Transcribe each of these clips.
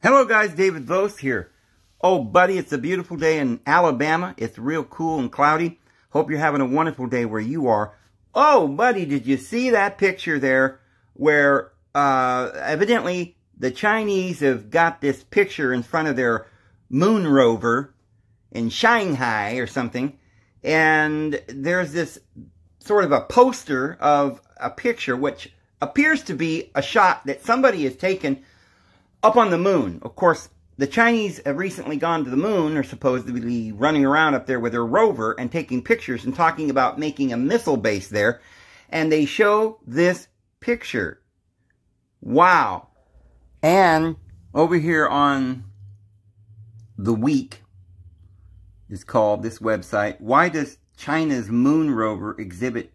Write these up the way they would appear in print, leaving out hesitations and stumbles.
Hello guys, David Vos here. Oh buddy, it's a beautiful day in Alabama. It's real cool and cloudy. Hope you're having a wonderful day where you are. Oh buddy, did you see that picture there where evidently the Chinese have got this picture in front of their moon rover in Shanghai or something, and there's this sort of a poster of a picture which appears to be a shot that somebody has taken up on the moon. Of course, the Chinese have recently gone to the moon, or supposedly running around up there with their rover and taking pictures and talking about making a missile base there. And they show this picture. Wow. And over here on The Week is called, this website, why does China's moon rover exhibit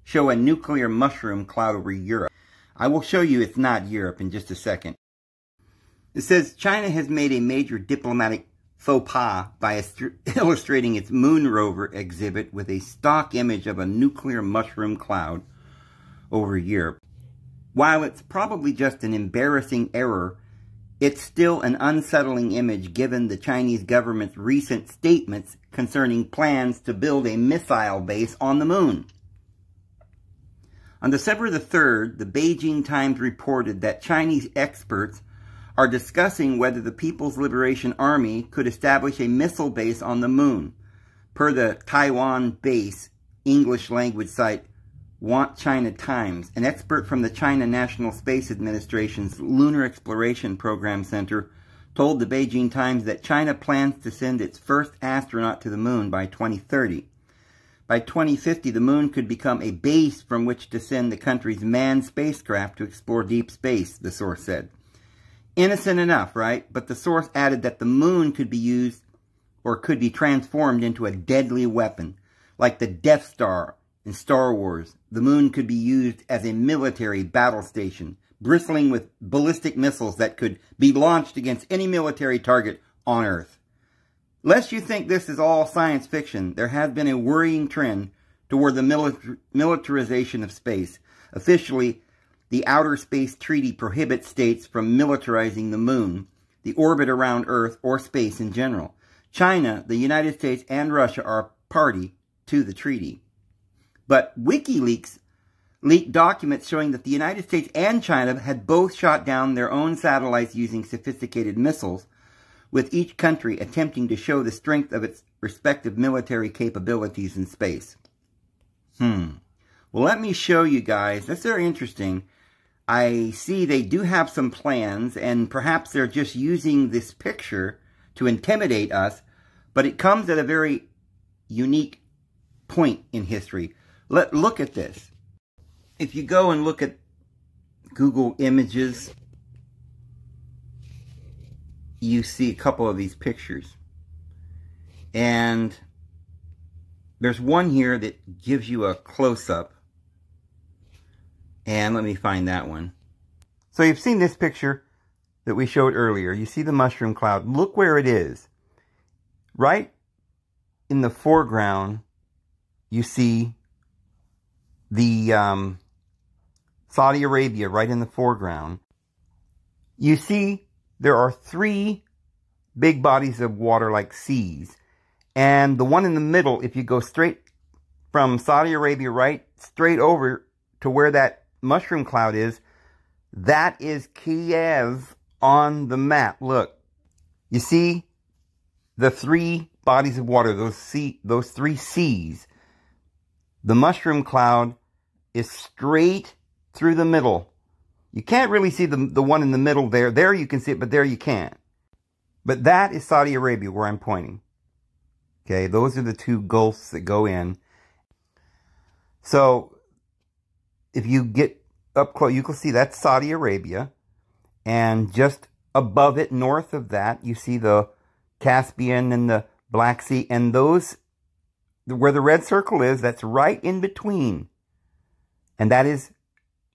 show a nuclear mushroom cloud over Europe? I will show you it's not Europe in just a second. It says, China has made a major diplomatic faux pas by illustrating its moon rover exhibit with a stock image of a nuclear mushroom cloud over Europe. While it's probably just an embarrassing error, it's still an unsettling image given the Chinese government's recent statements concerning plans to build a missile base on the moon. On December the 3rd, the Beijing Times reported that Chinese experts are discussing whether the People's Liberation Army could establish a missile base on the moon. Per the Taiwan-based English-language site Want China Times, an expert from the China National Space Administration's Lunar Exploration Program Center told the Beijing Times that China plans to send its first astronaut to the moon by 2030. By 2050, the moon could become a base from which to send the country's manned spacecraft to explore deep space, the source said. Innocent enough, right? But the source added that the moon could be used or could be transformed into a deadly weapon, like the Death Star in Star Wars. The moon could be used as a military battle station, bristling with ballistic missiles that could be launched against any military target on Earth. Lest you think this is all science fiction, there has been a worrying trend toward the militarization of space. Officially, the Outer Space Treaty prohibits states from militarizing the moon, the orbit around Earth, or space in general. China, the United States, and Russia are party to the treaty. But WikiLeaks leaked documents showing that the United States and China had both shot down their own satellites using sophisticated missiles, with each country attempting to show the strength of its respective military capabilities in space. Well, let me show you guys. That's very interesting. I see they do have some plans, and perhaps they're just using this picture to intimidate us, but it comes at a very unique point in history. Look at this. If you go and look at Google Images, you see a couple of these pictures. And there's one here that gives you a close-up. And let me find that one. So you've seen this picture that we showed earlier. You see the mushroom cloud. Look where it is. Right in the foreground, you see the Saudi Arabia right in the foreground. You see there are three big bodies of water like seas. And the one in the middle, if you go straight from Saudi Arabia right straight over to where that mushroom cloud is, that is Kiev on the map. Look, you see the three bodies of water, those three seas. The mushroom cloud is straight through the middle. You can't really see the one in the middle there. There you can see it, but there you can't. But that is Saudi Arabia where I'm pointing. Okay, those are the two gulfs that go in. So if you get up close, you can see that's Saudi Arabia. And just above it, north of that, you see the Caspian and the Black Sea. And those, where the red circle is, that's right in between. And that is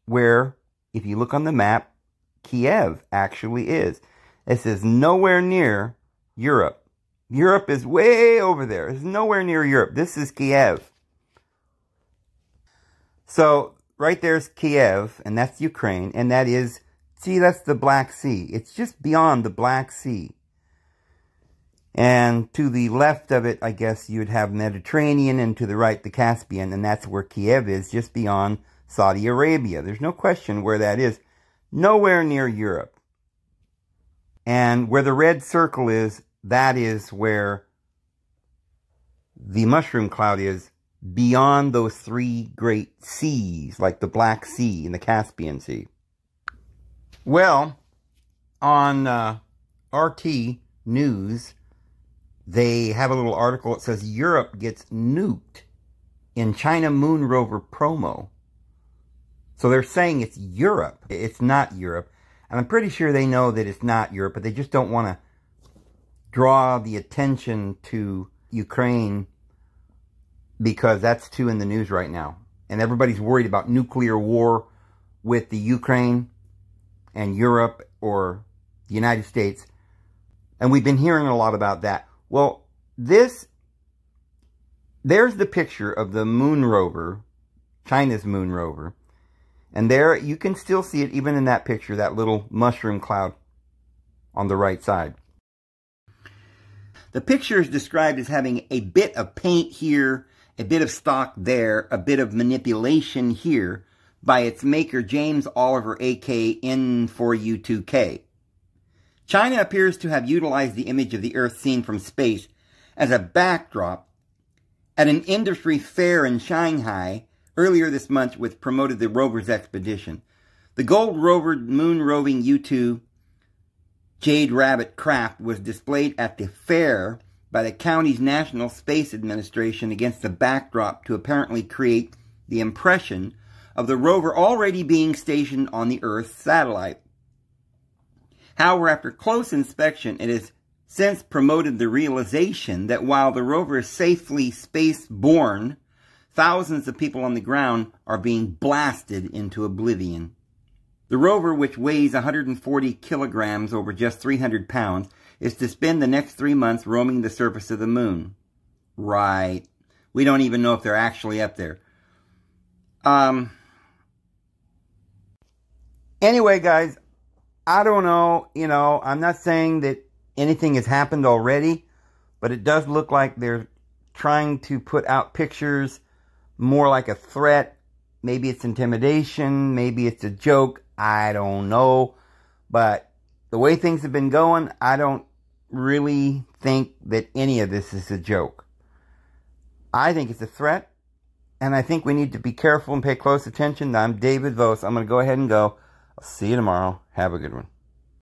where, if you look on the map, Kiev actually is. This is nowhere near Europe. Europe is way over there. It's nowhere near Europe. This is Kiev. So right there's Kiev, and that's Ukraine, and that is See, that's the Black Sea. It's just beyond the Black Sea. And to the left of it, I guess you'd have Mediterranean, and to the right, the Caspian, and that's where Kiev is, just beyond Saudi Arabia. There's no question where that is. Nowhere near Europe. And where the red circle is, that is where the mushroom cloud is, beyond those three great seas, like the Black Sea and the Caspian Sea. Well, on RT News, they have a little article that says Europe gets nuked in China Moon Rover promo. So they're saying it's Europe. It's not Europe. And I'm pretty sure they know that it's not Europe, but they just don't want to draw the attention to Ukraine because that's too in the news right now. And everybody's worried about nuclear war with the Ukraine and Europe or the United States. And we've been hearing a lot about that. Well, there's the picture of the moon rover, China's moon rover. And there, you can still see it even in that picture, that little mushroom cloud on the right side. The picture is described as having a bit of paint here, a bit of stock there, a bit of manipulation here by its maker, James Oliver, AK N4U2K. China appears to have utilized the image of the Earth seen from space as a backdrop at an industry fair in Shanghai earlier this month, which promoted the rover's expedition. The gold rover moon roving U-2 Jade Rabbit craft was displayed at the fair by the county's National Space Administration against the backdrop to apparently create the impression of the rover already being stationed on the Earth's satellite. However, after close inspection, it has since promoted the realization that while the rover is safely space-borne, thousands of people on the ground are being blasted into oblivion. The rover, which weighs 140 kilograms over just 300 pounds, is to spend the next 3 months roaming the surface of the moon. Right. We don't even know if they're actually up there. Anyway, guys, I don't know, I'm not saying that anything has happened already, but it does look like they're trying to put out pictures more like a threat. Maybe it's intimidation, maybe it's a joke, I don't know. But the way things have been going, I don't really think that any of this is a joke. I think it's a threat, and I think we need to be careful and pay close attention. I'm David Vos. I'm going to go ahead and go. I'll see you tomorrow. Have a good one.